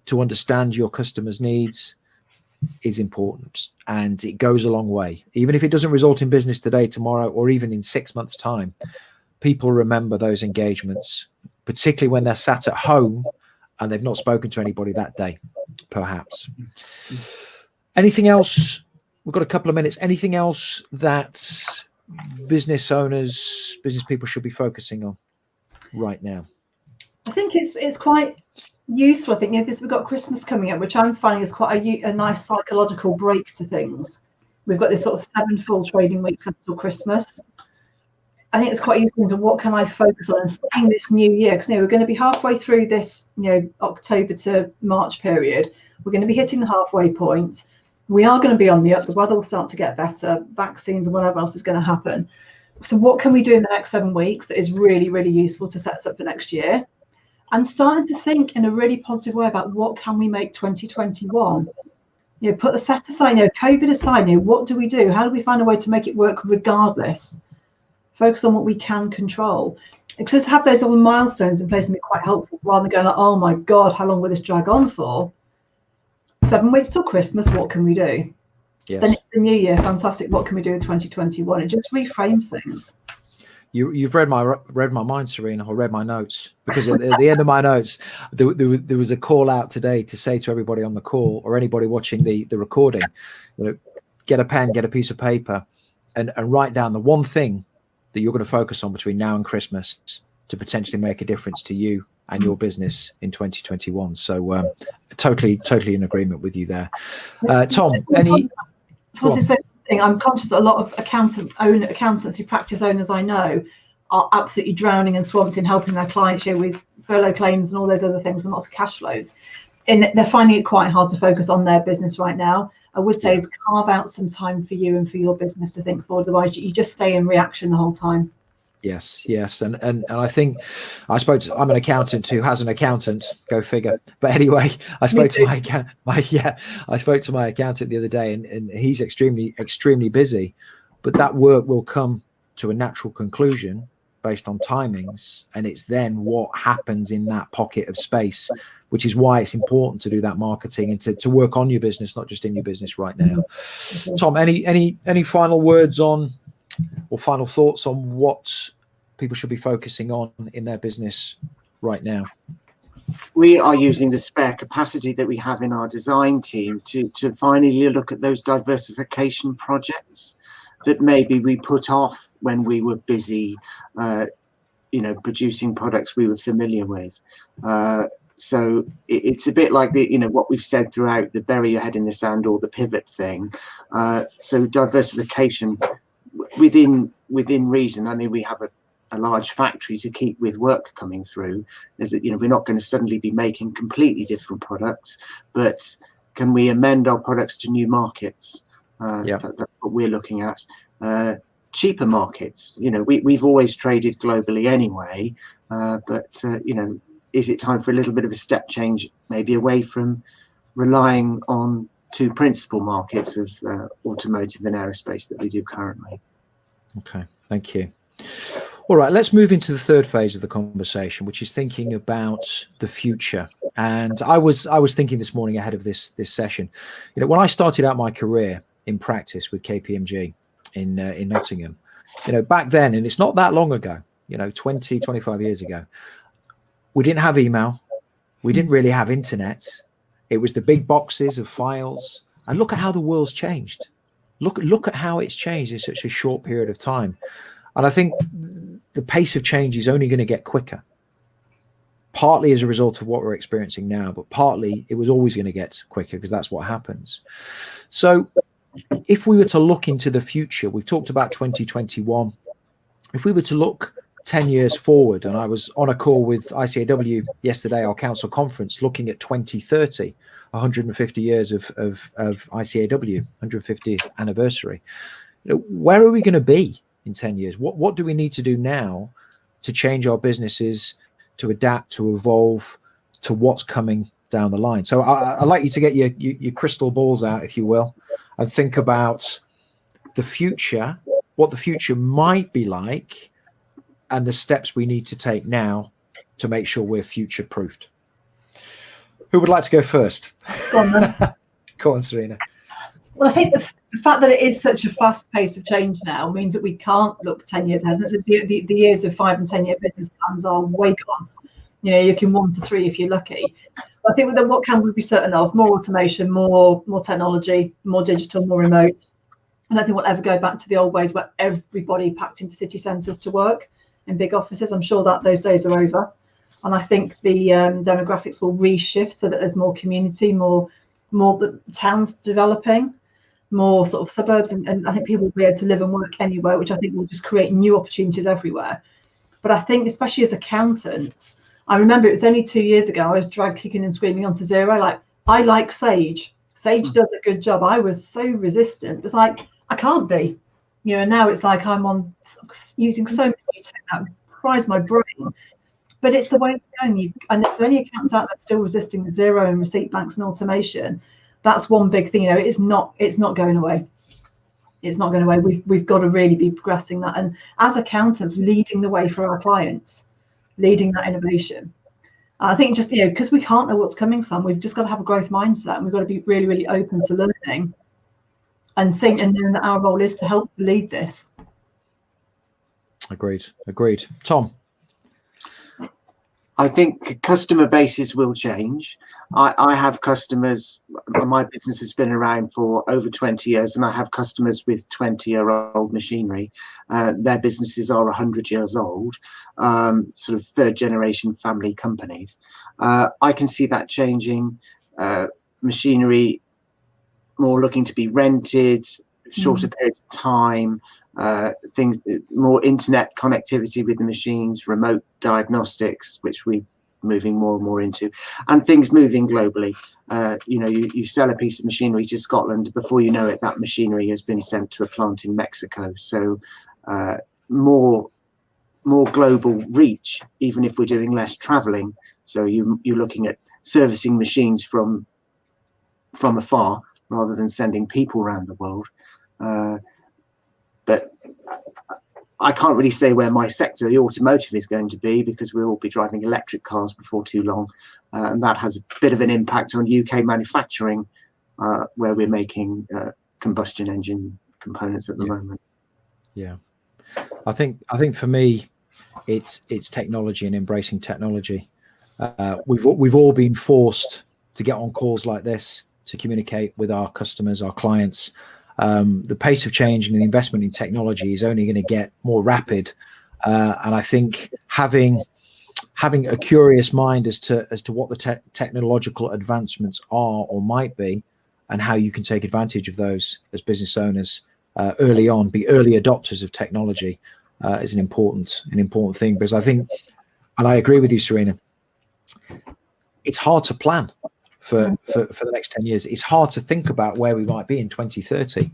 to understand your customer's needs is important, and it goes a long way. Even if it doesn't result in business today, tomorrow, or even in 6 months' time, people remember those engagements, particularly when they're sat at home and they've not spoken to anybody that day, perhaps. Anything else? We've got a couple of minutes. Anything else that business owners, business people should be focusing on right now? I think it's quite useful. I think we've got Christmas coming up, which I'm finding is quite a nice psychological break to things. We've got this sort of 7 full trading weeks until Christmas. I think it's quite useful to what can I focus on and seeing this new year, because we're going to be halfway through this October to March period. We're going to be hitting the halfway point. We are going to be on the up. The weather will start to get better. Vaccines and whatever else is going to happen. So what can we do in the next 7 weeks that is really, really useful to set us up for next year? And starting to think in a really positive way about what can we make 2021. Put the set aside, COVID aside, what do we do? How do we find a way to make it work regardless? Focus on what we can control. Just have those little milestones in place and be quite helpful, rather than going like, oh my God, how long will this drag on for? 7 weeks till Christmas, what can we do? Yes. Then it's the new year, fantastic. What can we do in 2021? It just reframes things. You've read my mind, Serena, or read my notes, because at the end of my notes, there was a call out today to say to everybody on the call or anybody watching the recording, get a pen, get a piece of paper, and write down the one thing that you're going to focus on between now and Christmas to potentially make a difference to you and your business in 2021. So totally in agreement with you there. Tom, I'm conscious that a lot of accountancy practice owners I know are absolutely drowning and swamped in helping their clients with furlough claims and all those other things and lots of cash flows. And they're finding it quite hard to focus on their business right now. I would say is carve out some time for you and for your business to think forward. Otherwise, you just stay in reaction the whole time. Yes. And I think I'm an accountant who has an accountant, go figure. But anyway, I spoke to my accountant the other day, and he's extremely busy, but that work will come to a natural conclusion based on timings. And it's then what happens in that pocket of space, which is why it's important to do that marketing and to work on your business, not just in your business right now. Tom, any final words on, or final thoughts on what people should be focusing on in their business right now? We are using the spare capacity that we have in our design team to finally look at those diversification projects that maybe we put off when we were busy, producing products we were familiar with. So it's a bit like what we've said throughout, the bury your head in the sand or the pivot thing. So diversification within reason. I mean, we have a large factory to keep with work coming through, is that, we're not going to suddenly be making completely different products, but can we amend our products to new markets? That's what we're looking at. Cheaper markets. We've always traded globally anyway, but is it time for a little bit of a step change, maybe away from relying on two principal markets of automotive and aerospace that we do currently? Okay, thank you. All right, let's move into the third phase of the conversation, which is thinking about the future. And I was thinking this morning ahead of this session, when I started out my career in practice with KPMG in Nottingham, back then, and it's not that long ago, 20, 25 years ago, we didn't have email. We didn't really have internet. It was the big boxes of files. And look at how the world's changed. Look at how it's changed in such a short period of time. And I think the pace of change is only going to get quicker, partly as a result of what we're experiencing now, but partly it was always going to get quicker because that's what happens. So if we were to look into the future, we've talked about 2021. If we were to look 10 years forward, and I was on a call with ICAW yesterday, our council conference, looking at 2030, 150 years of ICAW, 150th anniversary. Where are we going to be in 10 years? What do we need to do now to change our businesses, to adapt, to evolve to what's coming down the line? So I'd like you to get your crystal balls out, if you will, and think about the future, what the future might be like, and the steps we need to take now to make sure we're future-proofed. Who would like to go first? Go on, then. Go on, Serena. Well, I think the fact that it is such a fast pace of change now means that we can't look 10 years ahead. The years of 5 and 10 year business plans are way gone. You can 1 to 3 if you're lucky. But I think that what can we be certain of? More automation, more technology, more digital, more remote. I don't think we'll ever go back to the old ways where everybody packed into city centres to work in big offices. I'm sure that those days are over. And I think the demographics will reshift so that there's more community, more the towns developing, more sort of suburbs, and I think people will be able to live and work anywhere, which I think will just create new opportunities everywhere. But I think, especially as accountants, I remember it was only 2 years ago, I was dragged kicking and screaming onto Xero. Like, I like Sage. Sage does a good job. I was so resistant. It was like, I can't be. Now it's like I'm using so many new tech that fries my brain. But it's the way it's going. And if there are any accountants out there still resisting the Xero and receipt banks and automation, that's one big thing. It's not going away. It's not going away. We've got to really be progressing that. And as accountants, leading the way for our clients, leading that innovation. I think just, because we can't know what's coming, Sam, we've just got to have a growth mindset, and we've got to be really, really open to learning and seeing and knowing that our role is to help lead this. Agreed. Tom? I think customer bases will change. I have customers, my business has been around for over 20 years, and I have customers with 20-year-old machinery. Their businesses are 100 years old, sort of third-generation family companies. I can see that changing. Machinery more looking to be rented, shorter periods of time, things, more internet connectivity with the machines, remote diagnostics, which we're moving more and more into, and things moving globally. You sell a piece of machinery to Scotland, before you know it, that machinery has been sent to a plant in Mexico. So more global reach, even if we're doing less traveling. So you're looking at servicing machines from afar rather than sending people around the world. But I can't really say where my sector, the automotive, is going to be, because we'll all be driving electric cars before too long. And that has a bit of an impact on UK manufacturing, where we're making combustion engine components at the moment. Yeah. I think for me, it's technology and embracing technology. We've all been forced to get on calls like this to communicate with our customers, our clients. The pace of change and the investment in technology is only going to get more rapid, and I think having a curious mind as to what the technological advancements are or might be, and how you can take advantage of those as business owners early on, be early adopters of technology, is an important thing, because I think, and I agree with you, Serena, it's hard to plan for the next 10 years. It's hard to think about where we might be in 2030.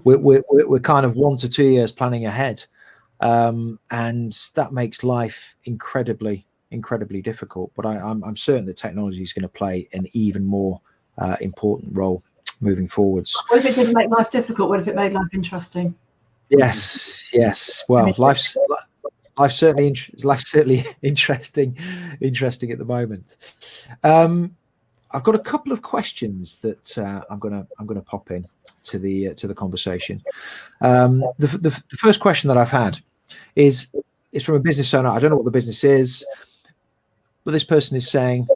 We're kind of 1 to 2 years planning ahead, and that makes life incredibly difficult. But I'm certain that technology is going to play an even more important role moving forwards. What if it didn't make life difficult? What if it made life interesting? Yes. Well, life's certainly interesting at the moment. I've got a couple of questions that I'm gonna pop in to the conversation. The first question that I've had is from a business owner. I don't know what the business is, but this person is saying,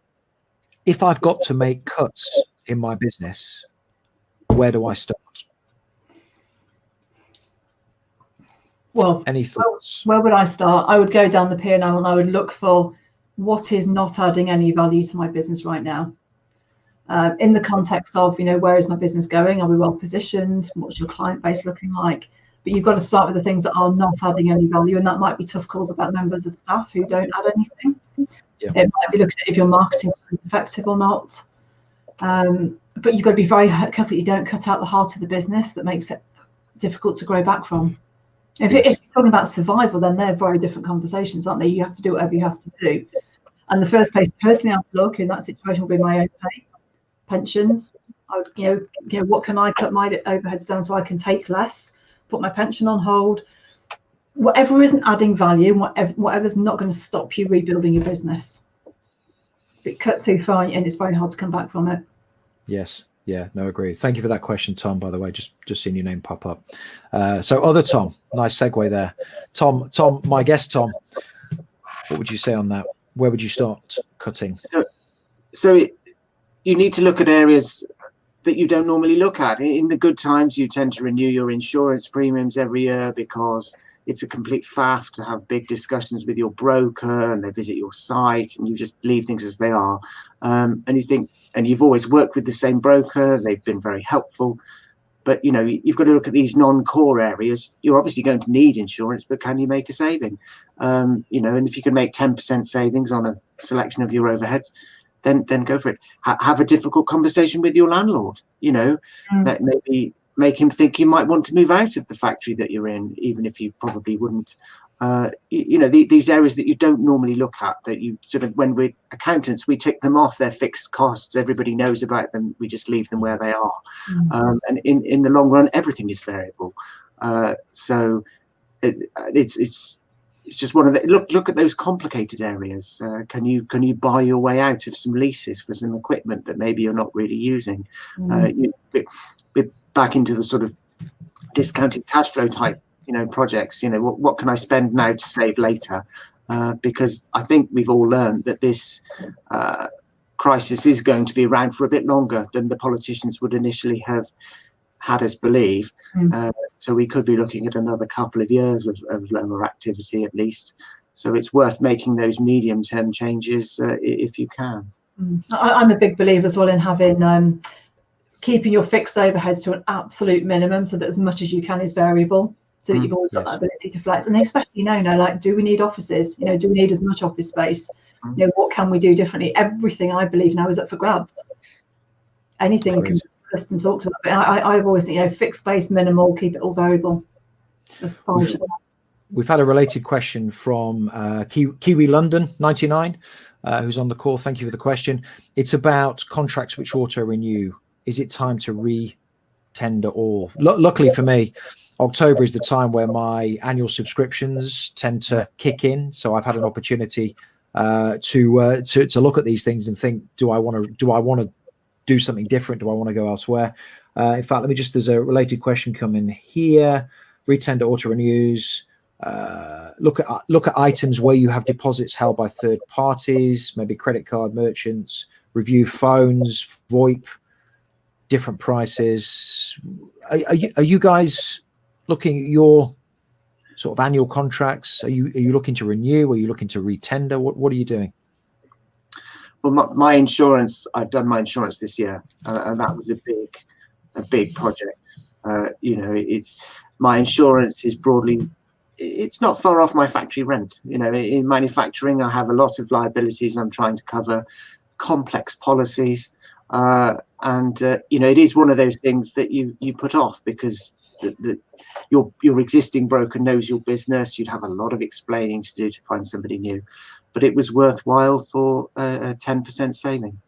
if I've got to make cuts in my business, where do I start? Well, any thoughts? Where would I start? I would go down the P&L and I would look for what is not adding any value to my business right now. In the context of, where is my business going? Are we well positioned? What's your client base looking like? But you've got to start with the things that are not adding any value, and that might be tough calls about members of staff who don't add anything. Yeah. It might be looking at if your marketing is effective or not. But you've got to be very careful you don't cut out the heart of the business that makes it difficult to grow back from. If you're talking about survival, then they're very different conversations, aren't they? You have to do whatever you have to do. And the first place personally I would look in that situation will be my own pay, pensions. I would, what can I cut my overheads down so I can take less, put my pension on hold, whatever isn't adding value, whatever's not going to stop you rebuilding your business. If it cut too far and it's very hard to come back from it. Yes. Yeah, no, agreed. Thank you for that question, Tom, by the way, just seeing your name pop up. So other Tom, nice segue there. Tom, my guest, Tom, what would you say on that? Where would you start cutting? So you need to look at areas that you don't normally look at. In the good times, you tend to renew your insurance premiums every year because it's a complete faff to have big discussions with your broker and they visit your site and you just leave things as they are. And you think, and you've always worked with the same broker, they've been very helpful, but you've got to look at these non-core areas. You're obviously going to need insurance, but can you make a saving? And if you can make 10% savings on a selection of your overheads, then go for it. Have a difficult conversation with your landlord, that maybe make him think you might want to move out of the factory that you're in, even if you probably wouldn't. These areas that you don't normally look at, that you sort of, when we're accountants, we tick them off. They're fixed costs. Everybody knows about them. We just leave them where they are. And in the long run, everything is variable. So it's just one of the look at those complicated areas. Can you buy your way out of some leases for some equipment that maybe you're not really using? We're back into the sort of discounted cash flow type projects. What can I spend now to save later? Because I think we've all learned that this crisis is going to be around for a bit longer than the politicians would initially have had us believe. So we could be looking at another couple of years of lower activity at least. So it's worth making those medium-term changes if you can. I'm a big believer as well in having keeping your fixed overheads to an absolute minimum, so that as much as you can is variable, so that you've always got that ability to flex. And especially like, do we need offices? Do we need as much office space? What can we do differently? Everything I believe now is up for grabs. Anything can be discussed and talked about. But I've always think, fixed space, minimal, keep it all variable. That's fine. We've had a related question from Kiwi London 99, who's on the call. Thank you for the question. It's about contracts which auto renew. Is it time to re-tender all? Luckily for me, October is the time where my annual subscriptions tend to kick in. So I've had an opportunity to look at these things and think, do I want to do something different? Do I want to go elsewhere? In fact, there's a related question coming here. Retender auto renews. Look at items where you have deposits held by third parties, maybe credit card merchants. Review phones, VoIP, different prices. Are you guys looking at your sort of annual contracts? Are you looking to renew? Are you looking to retender? What are you doing? Well, my insurance, I've done my insurance this year, and that was a big project. It's my insurance is broadly it's not far off my factory rent. You know, in manufacturing, I have a lot of liabilities I'm trying to cover, complex policies, and you know, it is one of those things that you put off because your existing broker knows your business. You'd have a lot of explaining to do to find somebody new, but it was worthwhile for a 10% saving.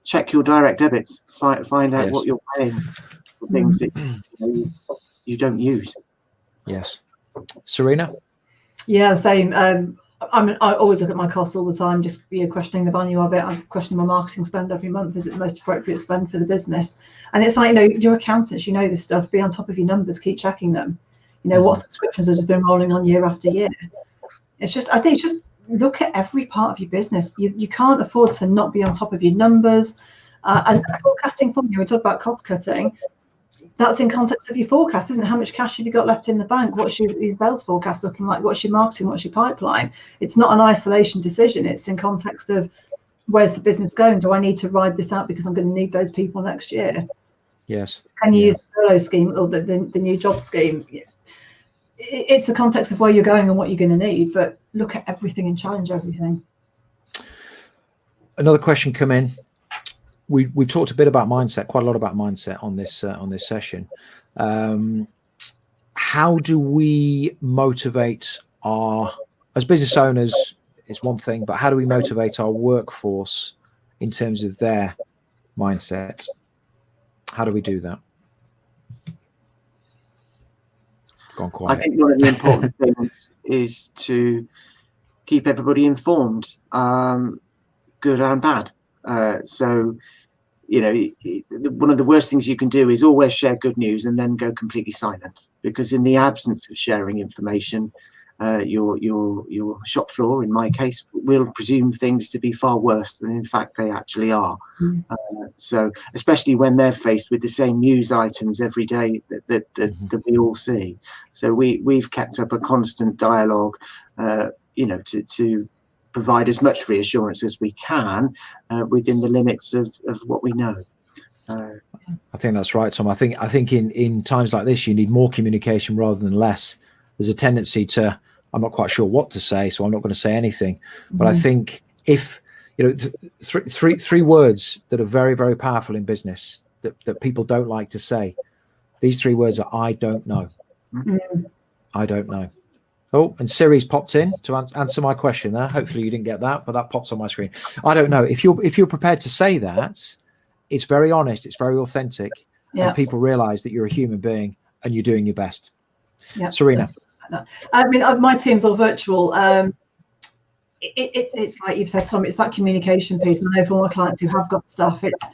Check your direct debits. Find out what you're paying for things that you don't use. Yes. Serena? Yeah, same. I always look at my costs all the time, just questioning the value of it. I'm questioning my marketing spend every month. Is it the most appropriate spend for the business? And it's like, you're accountants, you know this stuff. Be on top of your numbers, keep checking them. What subscriptions have just been rolling on year after year. I think it's just look at every part of your business. You can't afford to not be on top of your numbers. And forecasting for you, we talk about cost cutting. That's in context of your forecast, isn't it? How much cash have you got left in the bank? What's your sales forecast looking like? What's your marketing? What's your pipeline? It's not an isolation decision. It's in context of where's the business going? Do I need to ride this out because I'm going to need those people next year? Yes. Can you use the furlough scheme or the new job scheme? It's the context of where you're going and what you're going to need, but look at everything and challenge everything. Another question come in. We've talked a bit about mindset, quite a lot about mindset on this session. How do we motivate as business owners is one thing, but how do we motivate our workforce in terms of their mindset? How do we do that? Gone quiet. I think one of the important things is to keep everybody informed, good and bad. So, one of the worst things you can do is always share good news and then go completely silent, because in the absence of sharing information, your shop floor, in my case, will presume things to be far worse than in fact they actually are. So especially when they're faced with the same news items every day that we all see. So we've kept up a constant dialogue, to provide as much reassurance as we can within the limits of what we know. I think that's right, Tom. I think in times like this, you need more communication rather than less. There's a tendency to, I'm not quite sure what to say, so I'm not going to say anything. But I think if, three words that are very, very powerful in business that people don't like to say, these three words are, I don't know. I don't know. Oh, and Siri's popped in to answer my question there. Hopefully you didn't get that, but that pops on my screen. I don't know. If you're prepared to say that, it's very honest, it's very authentic, and people realize that you're a human being and you're doing your best. Serena. I mean, my team's all virtual. It's like you've said, Tom, it's that communication piece. And I know for all my clients who have got stuff, it's,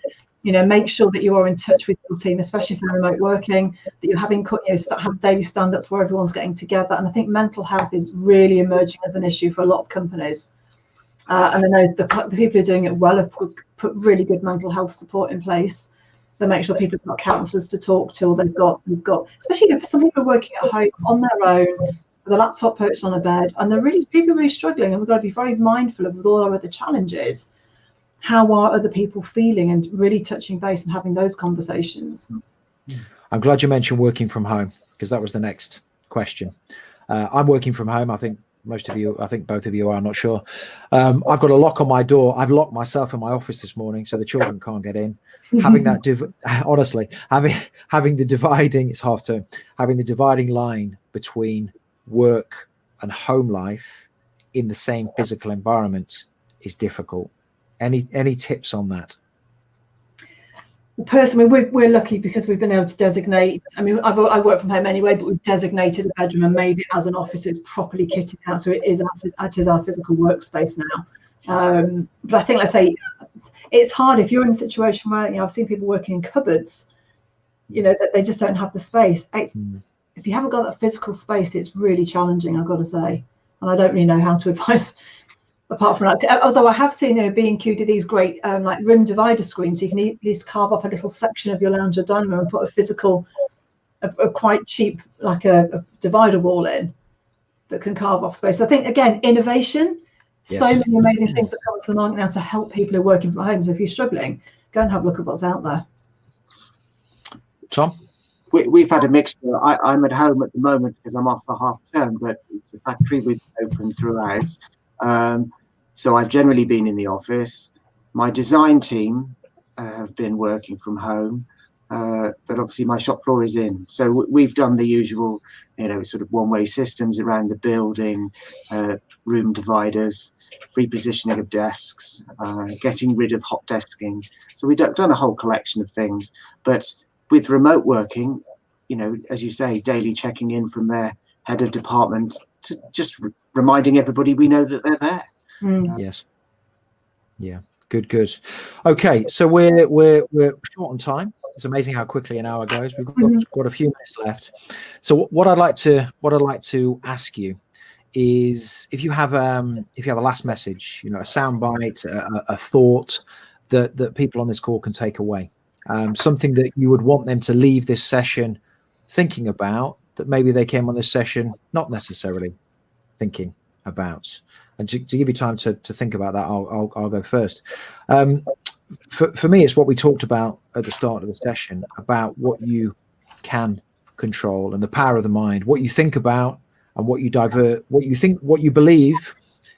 make sure that you are in touch with your team, especially if they're remote working, that you're having, have daily stand-ups where everyone's getting together. And I think mental health is really emerging as an issue for a lot of companies. And I know the people who are doing it well have put really good mental health support in place. They make sure people have got counsellors to talk to, or they've got, especially if some people are working at home on their own, with a laptop perched on a bed, and people are really struggling, and we've got to be very mindful of, with all our other challenges, how are other people feeling, and really touching base and having those conversations. I'm glad you mentioned working from home, because that was the next question. I'm working from home. I think most of you, I think both of you are, I'm not sure. I've got a lock on my door. I've locked myself in my office this morning so the children can't get in. Having that, honestly, having the dividing, it's half term, having the dividing line between work and home life in the same physical environment is difficult. Any tips on that? Personally, we're lucky because we've been able to designate. I mean, I work from home anyway, but we've designated a bedroom and made it as an office. It's properly kitted out, so it is our physical workspace now. But I think, let's say, it's hard if you're in a situation where I've seen people working in cupboards, that they just don't have the space. If you haven't got that physical space, it's really challenging, I've got to say. And I don't really know how to advise. Apart from that, although I have seen B&Q do these great like room divider screens, so you can at least carve off a little section of your lounge or dining room and put a physical, a quite cheap, like a divider wall in that can carve off space. I think, again, innovation, so many amazing things that come to the market now to help people who are working from home. So if you're struggling, go and have a look at what's out there. Tom? we've had a mixture. I'm at home at the moment because I'm off for half term, but it's a factory we've open throughout. So I've generally been in the office. My design team have been working from home, but obviously my shop floor is in. So we've done the usual, sort of one-way systems around the building, room dividers, repositioning of desks, getting rid of hot desking. So we've done a whole collection of things. But with remote working, as you say, daily checking in from their head of department to just reminding everybody we know that they're there. Yes. Yeah. Good. Okay, so we're short on time. It's amazing how quickly an hour goes. We've got a few minutes left. So what I'd like to ask you is if you have a last message, a soundbite, a thought that people on this call can take away, something that you would want them to leave this session thinking about, that maybe they came on this session not necessarily thinking about. And to give you time to think about that, I'll go first. For me, it's what we talked about at the start of the session about what you can control and the power of the mind. What you think about and what you divert, what you believe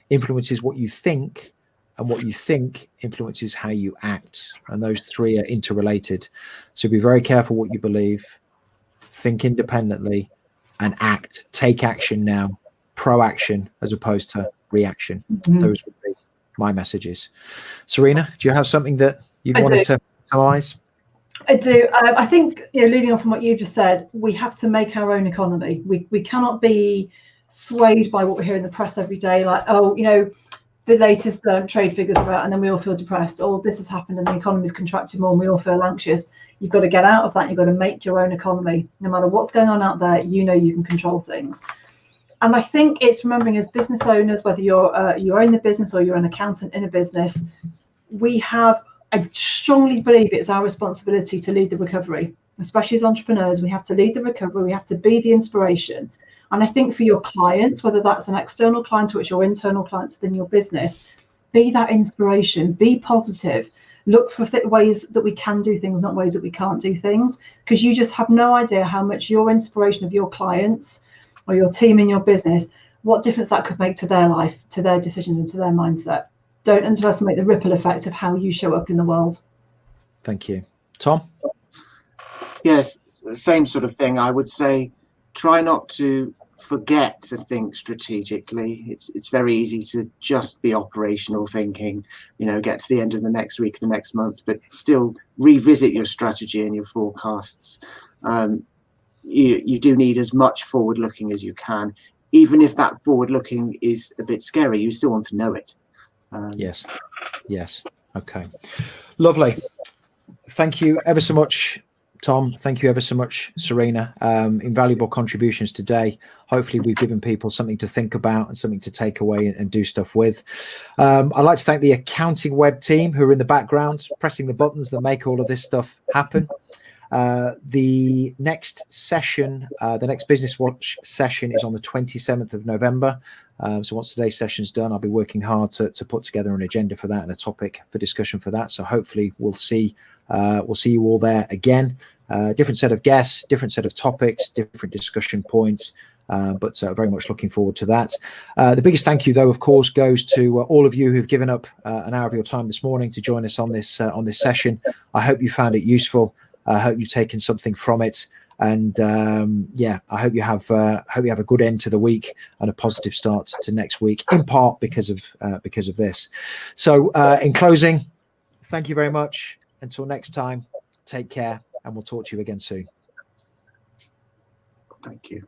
influences what you think, and what you think influences how you act. And those three are interrelated. So be very careful what you believe, think independently, and act. Take action now. Proaction as opposed to reaction. Those would be my messages. Serena, do you have something that you wanted to summarize? I do. I think, leading on from what you just said, we have to make our own economy. We cannot be swayed by what we hear in the press every day, like, the latest trade figures are out, and then we all feel depressed. Oh, this has happened and the economy's contracted more and we all feel anxious. You've got to get out of that. You've got to make your own economy. No matter what's going on out there, you can control things. And I think it's remembering, as business owners, whether you own the business or you're an accountant in a business, I strongly believe it's our responsibility to lead the recovery. Especially as entrepreneurs, we have to lead the recovery. We have to be the inspiration. And I think for your clients, whether that's an external client or it's your internal clients within your business, be that inspiration, be positive. Look for ways that we can do things, not ways that we can't do things, because you just have no idea how much your inspiration of your clients or your team in your business, what difference that could make to their life, to their decisions and to their mindset. Don't underestimate the ripple effect of how you show up in the world. Thank you. Tom? Yes, same sort of thing. I would say try not to forget to think strategically. It's very easy to just be operational thinking, get to the end of the next week, the next month, but still revisit your strategy and your forecasts. You do need as much forward looking as you can. Even if that forward looking is a bit scary, you still want to know it. Yes. Okay. Lovely. Thank you ever so much, Tom. Thank you ever so much, Serena. Invaluable contributions today. Hopefully we've given people something to think about and something to take away and do stuff with. I'd like to thank the AccountingWEB team who are in the background, pressing the buttons that make all of this stuff happen. The next session, the next Business Watch session is on the 27th of November. So once today's session's done, I'll be working hard to put together an agenda for that and a topic for discussion for that. So hopefully we'll see you all there again. Different set of guests, different set of topics, different discussion points. But very much looking forward to that. The biggest thank you, though, of course, goes to all of you who've given up an hour of your time this morning to join us on this session. I hope you found it useful. I hope you've taken something from it, and I hope you have a good end to the week and a positive start to next week. In part because of this. So, in closing, thank you very much. Until next time, take care, and we'll talk to you again soon. Thank you.